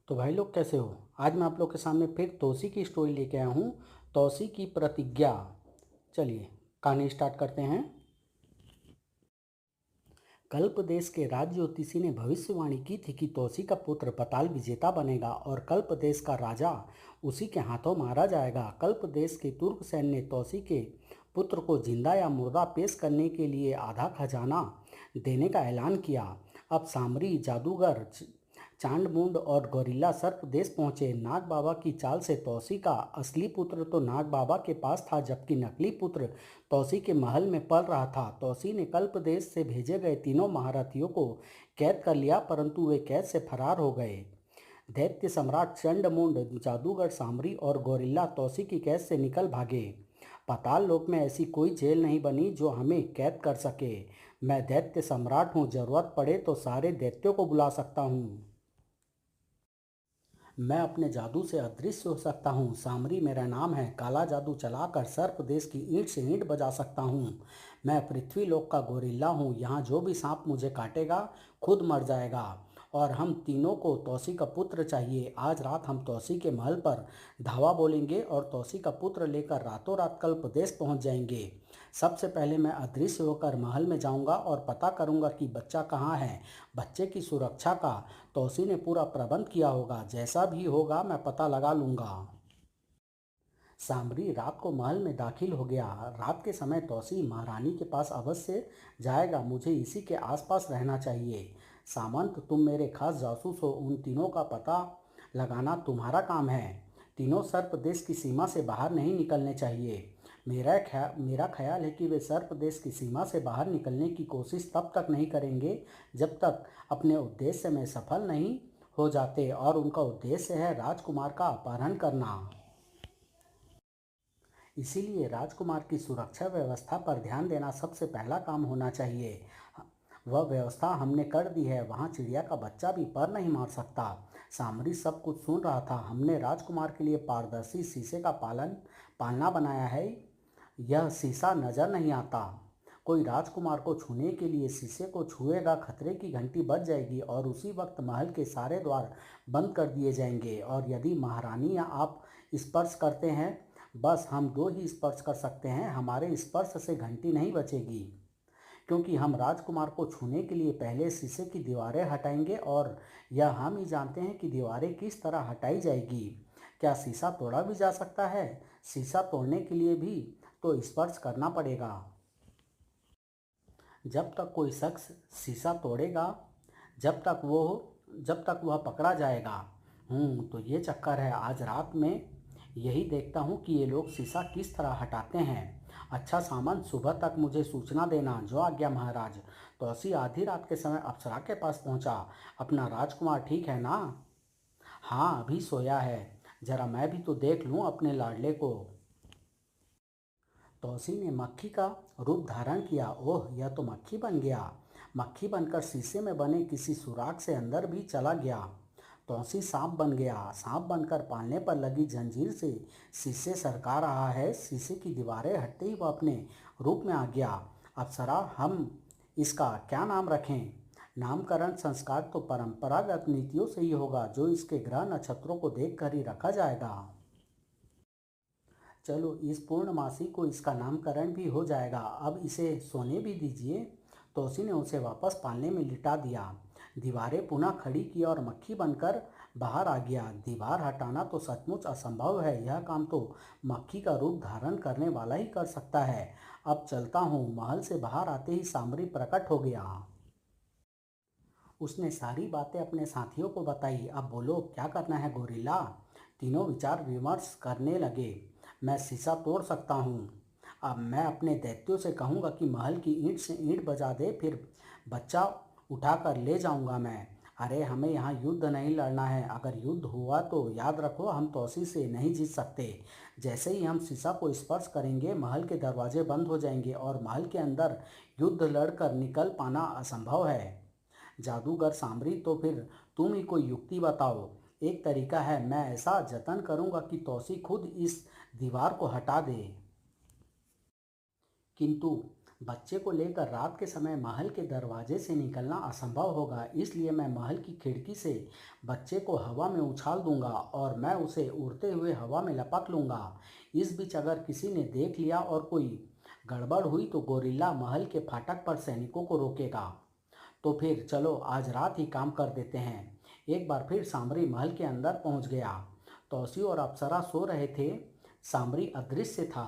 तो भाई लोग कैसे हो। आज मैं आप लोग के सामने फिर तोसी की स्टोरी लेके आया हूँ। तोसी की प्रतिज्ञा। चलिए कहानी स्टार्ट करते हैं। कल्प देश के राज ज्योतिषी ने भविष्यवाणी की थी कि तोसी का पुत्र पताल विजेता बनेगा और कल्प देश का राजा उसी के हाथों मारा जाएगा। कल्प देश के तुर्क सैन्य ने तोसी के पुत्र को जिंदा या मुर्दा पेश करने के लिए आधा खजाना देने का ऐलान किया। अब सामरी जादूगर चांडमुंड और गोरिल्ला सर्प देश पहुंचे। नाग बाबा की चाल से तौसी का असली पुत्र तो नाग बाबा के पास था, जबकि नकली पुत्र तौसी के महल में पल रहा था। तौसी ने कल्प देश से भेजे गए तीनों महारथियों को कैद कर लिया, परंतु वे कैद से फरार हो गए। दैत्य सम्राट चंडमुंड, जादूगर सामरी और गोरिल्ला तौसी की कैद से निकल भागे। पाताल लोक में ऐसी कोई जेल नहीं बनी जो हमें कैद कर सके। मैं दैत्य सम्राट हूँ, जरूरत पड़े तो सारे दैत्यों को बुला सकता हूँ। मैं अपने जादू से अदृश्य हो सकता हूँ। सामरी मेरा नाम है। काला जादू चलाकर सर्प देश की ईंट से ईंट बजा सकता हूँ। मैं पृथ्वी लोक का गोरिल्ला हूँ। यहाँ जो भी सांप मुझे काटेगा खुद मर जाएगा। और हम तीनों को तौसी का पुत्र चाहिए। आज रात हम तौसी के महल पर धावा बोलेंगे और तौसी का पुत्र लेकर रातों रात कल प्रदेश पहुँच जाएंगे। सबसे पहले मैं अदृश्य होकर महल में जाऊंगा और पता करूंगा कि बच्चा कहाँ है। बच्चे की सुरक्षा का तौसी ने पूरा प्रबंध किया होगा। जैसा भी होगा मैं पता लगा लूंगा। सामरी रात को महल में दाखिल हो गया। रात के समय तौसी महारानी के पास अवश्य जाएगा। मुझे इसी के आसपास रहना चाहिए। सामंत, तुम मेरे खास जासूस हो। उन तीनों का पता लगाना तुम्हारा काम है। तीनों सर्प देश की सीमा से बाहर नहीं निकलने चाहिए। मेरा ख्याल है कि वे सर्प देश की सीमा से बाहर निकलने की कोशिश तब तक नहीं करेंगे जब तक अपने उद्देश्य में सफल नहीं हो जाते, और उनका उद्देश्य है राजकुमार का अपहरण करना। इसीलिए राजकुमार की सुरक्षा व्यवस्था पर ध्यान देना सबसे पहला काम होना चाहिए। वह व्यवस्था हमने कर दी है। वहाँ चिड़िया का बच्चा भी पर नहीं मार सकता। सामरी सब कुछ सुन रहा था। हमने राजकुमार के लिए पारदर्शी शीशे का पालना बनाया है। यह शीशा नजर नहीं आता। कोई राजकुमार को छूने के लिए शीशे को छुएगा, खतरे की घंटी बज जाएगी और उसी वक्त महल के सारे द्वार बंद कर दिए जाएंगे। और यदि महारानी या आप स्पर्श करते हैं, बस हम दो ही स्पर्श कर सकते हैं, हमारे स्पर्श से घंटी नहीं बचेगी, क्योंकि हम राजकुमार को छूने के लिए पहले शीशे की दीवारें हटाएंगे और यह हम ही जानते हैं कि दीवारें किस तरह हटाई जाएगी। क्या शीशा तोड़ा भी जा सकता है? शीशा तोड़ने के लिए भी तो स्पर्श करना पड़ेगा। जब तक कोई शख्स शीशा तोड़ेगा, जब तक वो जब तक वह पकड़ा जाएगा। तो ये चक्कर है। आज रात में यही देखता हूँ कि ये लोग शीशा किस तरह हटाते हैं। अच्छा सामंत, सुबह तक मुझे सूचना देना। जो आज्ञा महाराज। तौसी आधी रात के समय अप्सरा के पास पहुँचा। अपना राजकुमार ठीक है ना? हाँ, अभी सोया है। जरा मैं भी तो देख लूँ अपने लाडले को। तौसी ने मक्खी का रूप धारण किया। ओह, यह तो मक्खी बन गया। मक्खी बनकर शीशे में बने किसी सुराख से अंदर भी चला गया। तौसी सांप बन गया। सांप बनकर पालने पर लगी जंजीर से शीशे सरका रहा है। शीशे की दीवारें हटते ही वह अपने रूप में आ गया। अप्सरा, हम इसका क्या नाम रखें? नामकरण संस्कार तो परंपरागत नीतियों से ही होगा, जो इसके ग्रह नक्षत्रों को देखकर ही रखा जाएगा। चलो, इस पूर्णमासी को इसका नामकरण भी हो जाएगा। अब इसे सोने भी दीजिए। तोसी ने उसे वापस पालने में लिटा दिया। दीवारें पुनः खड़ी की और मक्खी बनकर बाहर आ गया। दीवार हटाना तो सचमुच असंभव है। यह काम तो मक्खी का रूप धारण करने वाला ही कर सकता है। अब चलता हूँ। महल से बाहर आते ही सामरी प्रकट हो गया। उसने सारी बातें अपने साथियों को बताई। अब बोलो, क्या करना है गोरिल्ला? तीनों विचार विमर्श करने लगे। मैं शीशा तोड़ सकता हूँ। अब मैं अपने दैत्यों से कहूँगा कि महल की ईंट से ईंट बजा दे, फिर बच्चा उठाकर ले जाऊँगा मैं। अरे, हमें यहाँ युद्ध नहीं लड़ना है। अगर युद्ध हुआ तो याद रखो, हम तौसी से नहीं जीत सकते। जैसे ही हम शीशा को स्पर्श करेंगे, महल के दरवाजे बंद हो जाएंगे और महल के अंदर युद्ध लड़कर निकल पाना असंभव है। जादूगर सामरी, तो फिर तुम ही कोई युक्ति बताओ। एक तरीका है। मैं ऐसा जतन करूंगा कि तौसी खुद इस दीवार को हटा दे, किंतु बच्चे को लेकर रात के समय महल के दरवाजे से निकलना असंभव होगा, इसलिए मैं महल की खिड़की से बच्चे को हवा में उछाल दूंगा और मैं उसे उड़ते हुए हवा में लपक लूंगा। इस बीच अगर किसी ने देख लिया और कोई गड़बड़ हुई तो गोरिल्ला महल के फाटक पर सैनिकों को रोकेगा। तो फिर चलो आज रात ही काम कर देते हैं। एक बार फिर सामरी महल के अंदर पहुंच गया। तौसी और अप्सरा सो रहे थे। सामरी अदृश्य था।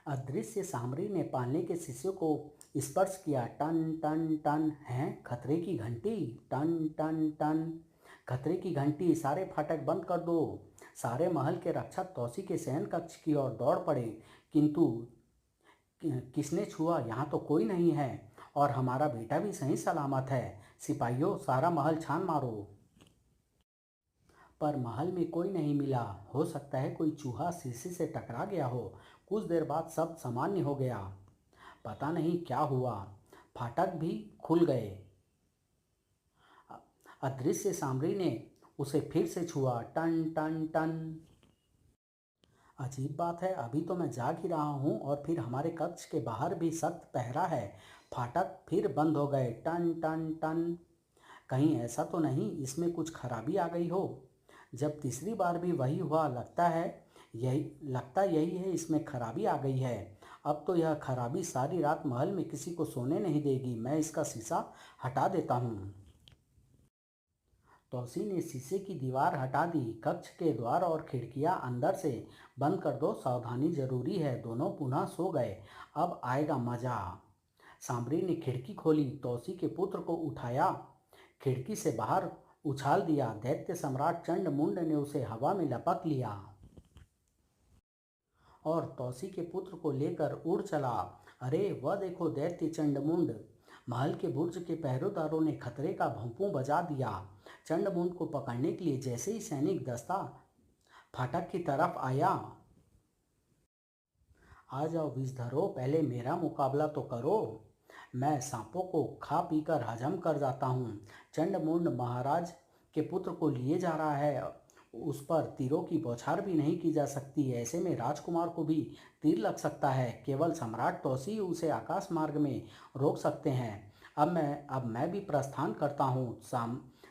अदृश्य सामरी ने पालने के शिष्य को स्पर्श किया। टन टन टन। है खतरे की घंटी। टन टन टन। खतरे की घंटी। सारे फाटक बंद कर दो। सारे महल के रक्षक तौसी के शयन कक्ष की ओर दौड़ पड़े। किंतु किसने छुआ? यहाँ तो कोई नहीं है और हमारा बेटा भी सही सलामत है। सिपाहियों, सारा महल छान मारो। पर महल में कोई नहीं मिला। हो सकता है कोई चूहा शीशे से टकरा गया हो। कुछ देर बाद सब सामान्य हो गया। पता नहीं क्या हुआ, फाटक भी खुल गए। अदृश्य सामरी ने उसे फिर से छुआ। टन टन टन। अजीब बात है, अभी तो मैं जाग ही रहा हूँ और फिर हमारे कक्ष के बाहर भी सख्त पहरा है। फाटक फिर बंद हो गए। टन टन टन। कहीं ऐसा तो नहीं इसमें कुछ खराबी आ गई हो? जब तीसरी बार भी वही हुआ, लगता यही है इसमें खराबी आ गई है। अब तो यह खराबी सारी रात महल में किसी को सोने नहीं देगी। मैं इसका शीशा हटा देता हूँ। तौसी ने शीशे की दीवार हटा दी। कक्ष के द्वार और खिड़कियां अंदर से बंद कर दो, सावधानी जरूरी है। दोनों पुनः सो गए। अब आएगा मजा। सांबरी ने खिड़की खोली, तौसी के पुत्र को उठाया, खिड़की से बाहर उछाल दिया। दैत्य सम्राट चंडमुंड ने उसे हवा में लपक लिया और तौसी के पुत्र को लेकर उड़ चला। अरे वह देखो, दैत्य चंडमुंड। महल के बुर्ज के पहरेदारों ने खतरे का भोंपू बजा दिया। चंडमुंड को पकड़ने के लिए जैसे ही सैनिक दस्ता फाटक की तरफ आया। आ जाओ विषधरो, पहले मेरा मुकाबला तो करो। मैं सांपों को खा पीकर हजम कर जाता हूँ। चंडमुंड महाराज के पुत्र को लिए जा रहा है। उस पर तीरों की बौछार भी नहीं की जा सकती। ऐसे में राजकुमार को भी तीर लग सकता है। केवल सम्राट तौसी उसे आकाश मार्ग में रोक सकते हैं। अब मैं भी प्रस्थान करता हूँ।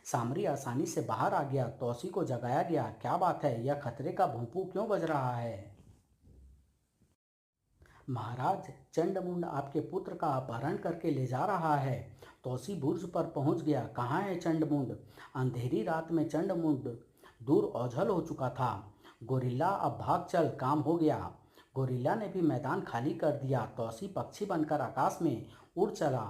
सामरी आसानी से बाहर आ गया। तौसी को जगाया गया। क्या बात है, यह खतरे का भोंपू क्यों बज रहा है? महाराज, चंडमुंड आपके पुत्र का अपहरण करके ले जा रहा है। तौसी बुर्ज पर पहुंच गया। कहाँ है चंडमुंड? अंधेरी रात में चंडमुंड दूर ओझल हो चुका था। गोरिल्ला, अब भाग चल, काम हो गया। गोरिल्ला ने भी मैदान खाली कर दिया। तौसी पक्षी बनकर आकाश में उड़ चला,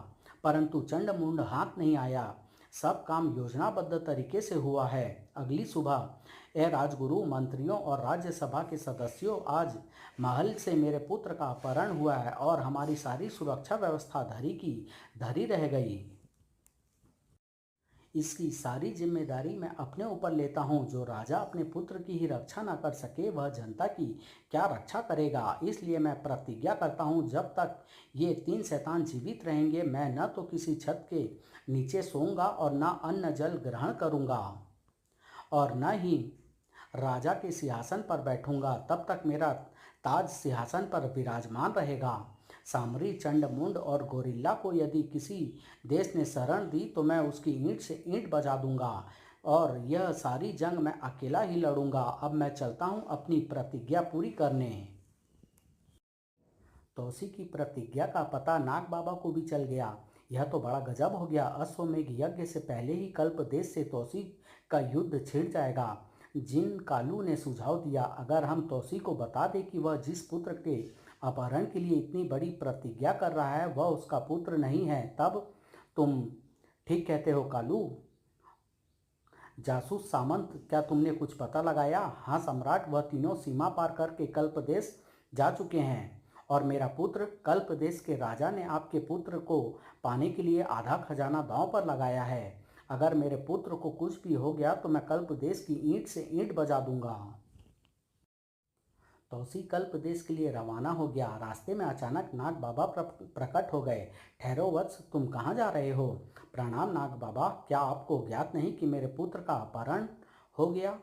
परंतु चंडमुंड हाथ नहीं आया। सब काम योजनाबद्ध तरीके से हुआ है। अगली सुबह, ए राजगुरु, मंत्रियों और राज्यसभा के सदस्यों, आज महल से मेरे पुत्र का अपहरण हुआ है और हमारी सारी सुरक्षा व्यवस्था धरी की धरी रह गई। इसकी सारी जिम्मेदारी मैं अपने ऊपर लेता हूँ। जो राजा अपने पुत्र की ही रक्षा न कर सके, वह जनता की क्या रक्षा करेगा? इसलिए मैं प्रतिज्ञा करता हूँ, जब तक ये 3 शैतान जीवित रहेंगे, मैं न तो किसी छत के नीचे सोऊंगा और न अन्न जल ग्रहण करूँगा और न ही राजा के सिंहासन पर बैठूंगा। तब तक मेरा ताज सिंहासन पर विराजमान रहेगा। सामरी, चंडमुंड और गोरिल्ला को यदि किसी देश ने शरण दी तो मैं उसकी ईंट से ईंट बजा दूंगा और यह सारी जंग मैं अकेला ही लड़ूंगा। अब मैं चलता हूँ अपनी प्रतिज्ञा पूरी करने। तौसी की प्रतिज्ञा का पता नाग बाबा को भी चल गया। यह तो बड़ा गजब हो गया। अश्वमेघ यज्ञ से पहले ही कल्प देश से तौसी का युद्ध छिड़ जाएगा। जिन कालू ने सुझाव दिया, अगर हम तौसी को बता दें कि वह जिस पुत्र के अपहरण के लिए इतनी बड़ी प्रतिज्ञा कर रहा है वह उसका पुत्र नहीं है, तब तुम ठीक कहते हो कालू। जासूस सामंत, क्या तुमने कुछ पता लगाया? हाँ सम्राट, वह तीनों सीमा पार करके कल्प देश जा चुके हैं और मेरा पुत्र कल्प देश के राजा ने आपके पुत्र को पाने के लिए आधा खजाना दांव पर लगाया है। अगर मेरे पुत्र को कुछ भी हो गया तो मैं कल्प देश की ईंट से ईंट बजा दूंगा। तौसी कल्प देश के लिए रवाना हो गया। रास्ते में अचानक नाग बाबा प्रकट हो गए। ठहरो वत्स, तुम कहाँ जा रहे हो? प्रणाम नाग बाबा, क्या आपको ज्ञात नहीं कि मेरे पुत्र का अपहरण हो गया?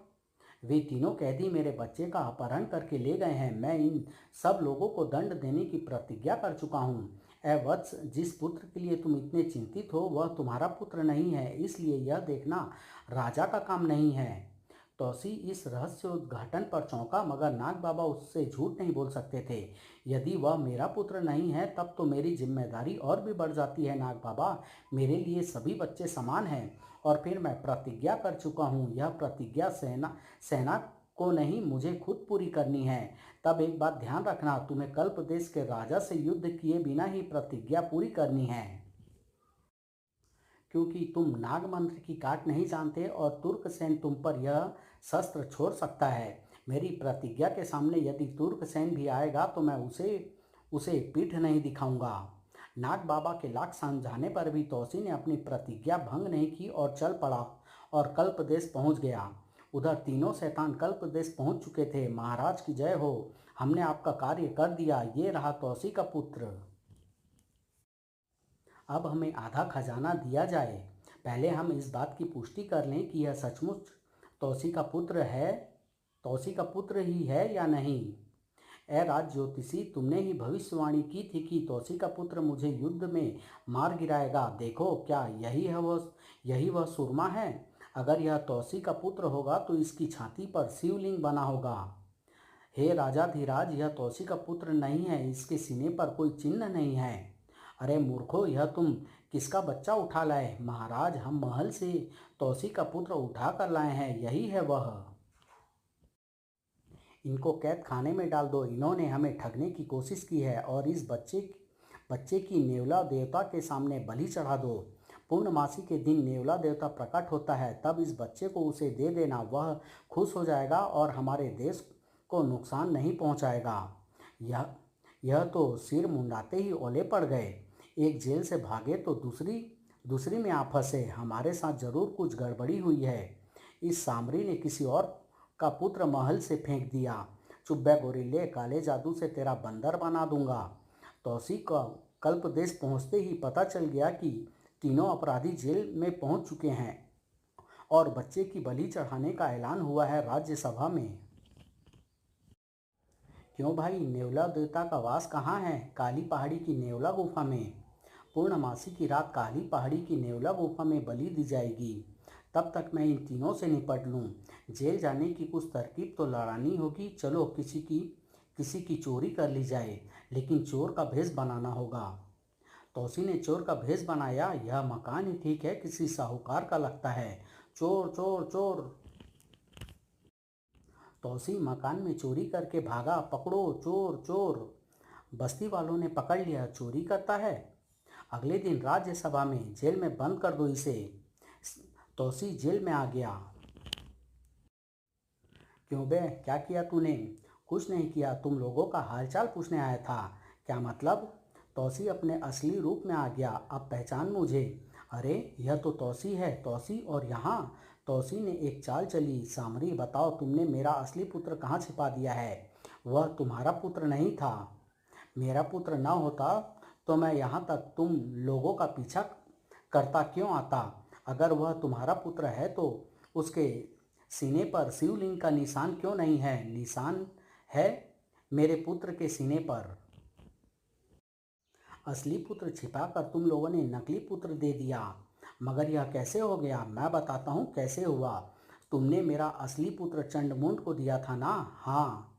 वे तीनों कैदी मेरे बच्चे का अपहरण करके ले गए हैं। मैं इन सब लोगों को दंड देने की प्रतिज्ञा कर चुका हूँ। ऐ वत्स, जिस पुत्र के लिए तुम इतने चिंतित हो वह तुम्हारा पुत्र नहीं है, इसलिए यह देखना राजा का काम नहीं है। तौसी इस रहस्य उद्घाटन पर चौंका, मगर नाग बाबा उससे झूठ नहीं बोल सकते थे। यदि वह मेरा पुत्र नहीं है तब तो मेरी जिम्मेदारी और भी बढ़ जाती है नाग बाबा। मेरे लिए सभी बच्चे समान हैं। और फिर मैं प्रतिज्ञा कर चुका हूँ। यह प्रतिज्ञा सेना सेना को नहीं, मुझे खुद पूरी करनी है। तब एक बात ध्यान रखना, तुम्हें कल्प देश के राजा से युद्ध किए बिना ही प्रतिज्ञा पूरी करनी है, क्योंकि तुम नाग मंत्र की काट नहीं जानते और तुर्क सैन तुम पर यह शस्त्र छोड़ सकता है। मेरी प्रतिज्ञा के सामने यदि तुर्क सैन भी आएगा तो मैं उसे उसे पीठ नहीं दिखाऊंगा। नाग बाबा के लाख समझाने पर भी तौसी ने अपनी प्रतिज्ञा भंग नहीं की और चल पड़ा और कल्प देश पहुंच गया। उधर तीनों शैतान कल्प देश पहुंच चुके थे। महाराज की जय हो, हमने आपका कार्य कर दिया। ये रहा तौसी का पुत्र। अब हमें आधा खजाना दिया जाए। पहले हम इस बात की पुष्टि कर लें कि यह सचमुच तौसी का पुत्र है, तौसी का पुत्र ही है या नहीं। ऐ राज ज्योतिषी, तुमने ही भविष्यवाणी की थी कि तौसी का पुत्र मुझे युद्ध में मार गिराएगा। देखो, क्या यही वह सुरमा है? अगर यह तौसी का पुत्र होगा तो इसकी छाती पर शिवलिंग बना होगा। हे राजाधिराज, यह तौसी का पुत्र नहीं है, इसके सीने पर कोई चिन्ह नहीं है। अरे मूर्खो, यह तुम किसका बच्चा उठा लाए? महाराज, हम महल से तौसी का पुत्र उठा कर लाए हैं, यही है वह। इनको कैद खाने में डाल दो। इन्होंने हमें ठगने की कोशिश की है। और इस बच्चे की नेवला देवता के सामने बलि चढ़ा दो। पूर्णमासी के दिन नेवला देवता प्रकट होता है, तब इस बच्चे को उसे दे देना। वह खुश हो जाएगा और हमारे देश को नुकसान नहीं पहुंचाएगा। यह तो सिर मुंडाते ही ओले पड़ गए। एक जेल से भागे तो दूसरी में आ फंसे। हमारे साथ जरूर कुछ गड़बड़ी हुई है। इस सामरी ने किसी और का पुत्र महल से फेंक दिया। चुप बे गोरिल्ले, काले जादू से तेरा बंदर बना दूंगा। तौसी का कल्प देश पहुंचते ही पता चल गया कि तीनों अपराधी जेल में पहुंच चुके हैं और बच्चे की बलि चढ़ाने का ऐलान हुआ है राज्यसभा में। क्यों भाई, नेवला देवता का वास कहाँ है? काली पहाड़ी की नेवला गुफा में। पूर्णमासी की रात काली पहाड़ी की नेवला गुफा में बलि दी जाएगी। तब तक मैं इन तीनों से निपट लूँ। जेल जाने की कुछ तरकीब तो लड़ानी होगी। चलो, किसी की चोरी कर ली जाए, लेकिन चोर का भेष बनाना होगा। तौसी ने चोर का भेष बनाया। यह मकान ही ठीक है, किसी साहूकार का लगता है। चोर चोर चोर। तौसी मकान में चोरी करके भागा। पकड़ो, चोर चोर। बस्ती वालों ने पकड़ लिया, चोरी करता है। अगले दिन राज्यसभा में, जेल में बंद कर दो इसे। तौसी जेल में आ गया। क्यों बे, क्या किया तूने? कुछ नहीं किया, तुम लोगों का हालचाल पूछने आया था। क्या मतलब? तौसी अपने असली रूप में आ गया। अब पहचान मुझे। अरे, यह तो तौसी है। तौसी और यहाँ। तौसी ने एक चाल चली। सामरी, बताओ, तुमने मेरा असली पुत्र कहाँ छिपा दिया है? वह तुम्हारा पुत्र नहीं था। मेरा पुत्र न होता तो मैं यहाँ तक तुम लोगों का पीछा करता क्यों आता? अगर वह तुम्हारा पुत्र है तो उसके सीने पर शिवलिंग का निशान क्यों नहीं है? निशान है मेरे पुत्र के सीने पर। असली पुत्र छिपाकर तुम लोगों ने नकली पुत्र दे दिया। मगर यह कैसे हो गया? मैं बताता हूँ कैसे हुआ। तुमने मेरा असली पुत्र चंडमुंड को दिया था ना? हाँ।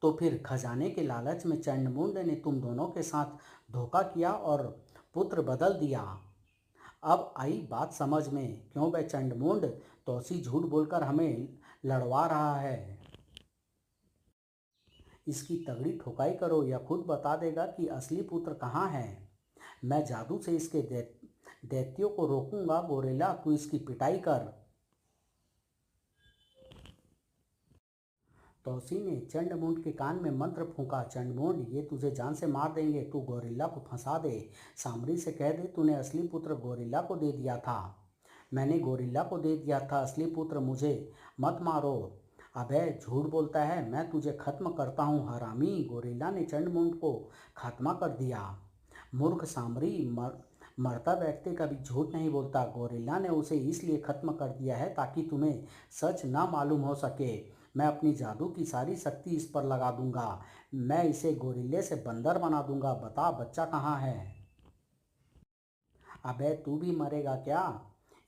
तो फिर खजाने के लालच में चंडमुंड ने तुम दोनों के साथ धोखा किया और पुत्र बदल दिया। अब आई बात समझ में। क्यों बे चंडमुंड, तौसी झूठ बोलकर हमें लड़वा रहा है। इसकी तगड़ी ठोकाई करो, या खुद बता देगा कि असली पुत्र कहाँ है। मैं जादू से इसके दैत्यों को रोकूंगा। गोरेला, तू इसकी पिटाई कर। तौसी ने चंडमुंड के कान में मंत्र फूंका। चंडमुंड, ये तुझे जान से मार देंगे। तू गोरिल्ला को फंसा दे। सामरी से कह दे तूने असली पुत्र गोरिल्ला को दे दिया था। मैंने गोरिल्ला को दे दिया था असली पुत्र, मुझे मत मारो। अबे, झूठ बोलता है, मैं तुझे खत्म करता हूँ हरामी। गोरिल्ला ने चंडमुंड को खात्मा कर दिया। मूर्ख सामरी, मरता व्यक्ति कभी झूठ नहीं बोलता। गोरिल्ला ने उसे इसलिए खत्म कर दिया है ताकि तुम्हें सच ना मालूम हो सके। मैं अपनी जादू की सारी शक्ति इस पर लगा दूंगा। मैं इसे गोरिल्ले से बंदर बना दूंगा। बता बच्चा कहाँ है? अबे तू भी मरेगा क्या?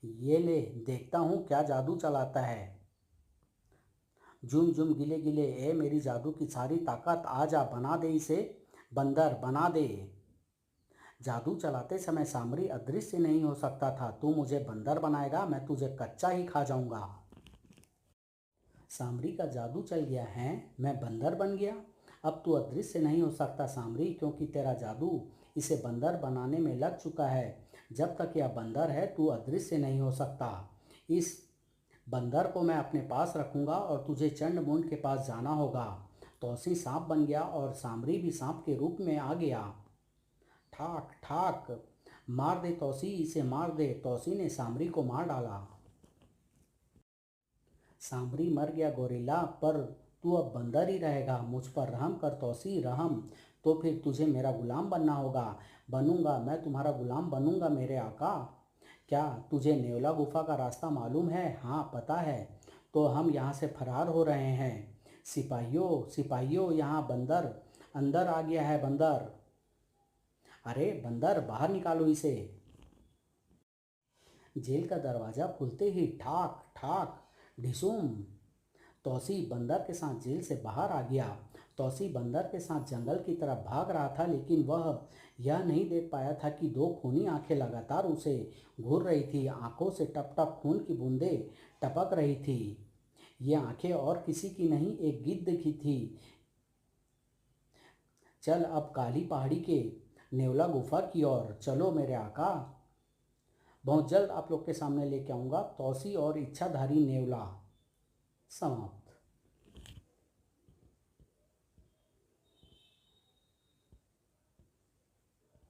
ये ले, देखता हूँ क्या जादू चलाता है। झुम झुम गिले गिले, ए मेरी जादू की सारी ताकत, आ जा, बना दे इसे बंदर, बना दे। जादू चलाते समय सामरी अदृश्य नहीं हो सकता था। तू मुझे बंदर बनाएगा, मैं तुझे कच्चा ही खा जाऊंगा। सामरी का जादू चल गया है, मैं बंदर बन गया। अब तू अदृश्य नहीं हो सकता सामरी, क्योंकि तेरा जादू इसे बंदर बनाने में लग चुका है। जब तक यह बंदर है तू अदृश्य नहीं हो सकता। इस बंदर को मैं अपने पास रखूंगा और तुझे चंडमुंड के पास जाना होगा। तौसी सांप बन गया और सामरी भी सांप के रूप में आ गया। ठाक ठाक, मार दे तौसी, इसे मार दे। तौसी ने सामरी को मार डाला। सामरी मर गया गोरिल्ला, पर तू अब बंदर ही रहेगा। मुझ पर रहम कर तौसी, रहम। तो फिर तुझे मेरा गुलाम बनना होगा। बनूंगा, मैं तुम्हारा गुलाम बनूंगा मेरे आका। क्या तुझे नेवला गुफा का रास्ता मालूम है? हाँ पता है। तो हम यहाँ से फरार हो रहे हैं। सिपाहियों सिपाहियों, यहाँ बंदर अंदर आ गया है, बंदर। अरे बंदर, बाहर निकालो इसे। जेल का दरवाजा खुलते ही ठाक ठाक ढिसूम, तौसी बंदर के साथ जेल से बाहर आ गया। तौसी बंदर के साथ जंगल की तरफ भाग रहा था, लेकिन वह यह नहीं देख पाया था कि दो खूनी आंखें लगातार उसे घूर रही थी। आंखों से टप टप खून की बूंदें टपक रही थी। ये आंखें और किसी की नहीं, एक गिद्ध की थी। चल अब काली पहाड़ी के नेवला गुफा की ओर चलो मेरे आका। बहुत जल्द आप लोग के सामने लेके आऊँगा तौसी और इच्छाधारी नेवला। समाप्त।